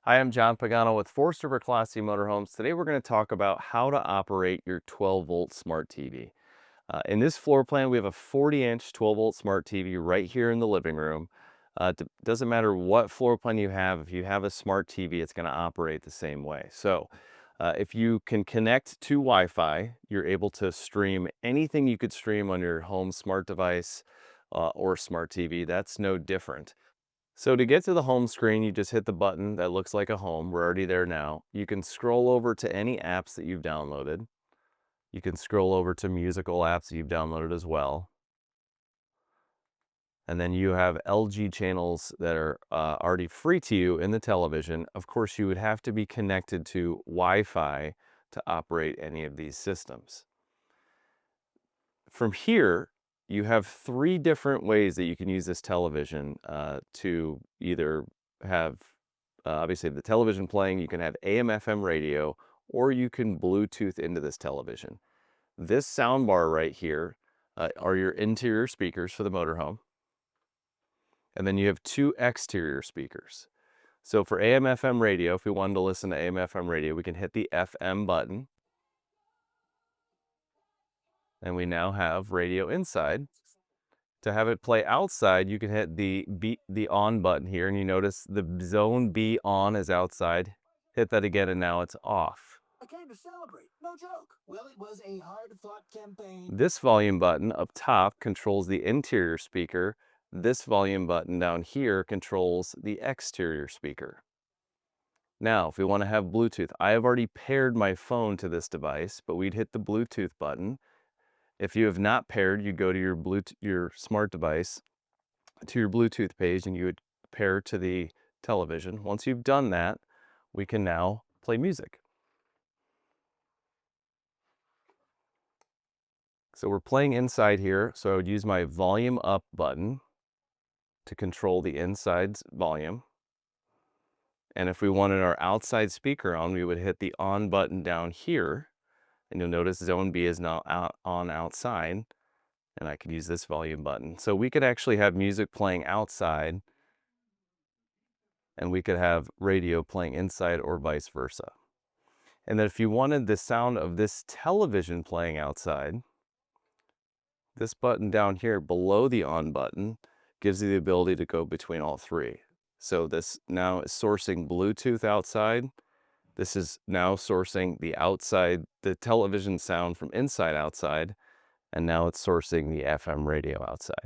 Hi, I'm John Pagano with Forest River Classy Motorhomes. Today we're going to talk about how to operate your 12-volt smart TV. In this floor plan, we have a 40-inch 12-volt smart TV right here in the living room. Doesn't matter what floor plan you have, if you have a smart TV, it's going to operate the same way. So if you can connect to Wi-Fi, you're able to stream anything you could stream on your home smart device or smart TV. That's no different. So to get to the home screen, you just hit the button that looks like a home. We're already there now. You can scroll over to any apps that you've downloaded. You can scroll over to musical apps that you've downloaded as well. And then you have LG channels that are already free to you in the television. Of course, you would have to be connected to Wi-Fi to operate any of these systems. From here, you have three different ways that you can use this television to either have obviously the television playing. You can have AM FM radio, or you can Bluetooth into this television. This sound bar right here are your interior speakers for the motorhome, and then you have two exterior speakers. So for AM FM radio, if we wanted to listen to AM FM radio, we can hit the FM button, and we now have radio inside. To have it play outside, you can hit the on button here, and you notice the zone B on is outside. Hit that again, and now it's off. I came to celebrate. No joke. Well, it was a hard-fought campaign. This volume button up top controls the interior speaker. This volume button down here controls the exterior speaker. Now, if we want to have Bluetooth, I have already paired my phone to this device, but we'd hit the Bluetooth button. If you have not paired, you go to your smart device, to your Bluetooth page, and you would pair to the television. Once you've done that, we can now play music. So we're playing inside here, so I would use my volume up button to control the inside's volume. And if we wanted our outside speaker on, we would hit the on button down here, and you'll notice zone B is now on outside, and I could use this volume button. So we could actually have music playing outside, and we could have radio playing inside, or vice versa. And then if you wanted the sound of this television playing outside, this button down here below the on button gives you the ability to go between all three. So this now is sourcing Bluetooth outside. This is now sourcing the television sound from inside outside, and now it's sourcing the FM radio outside.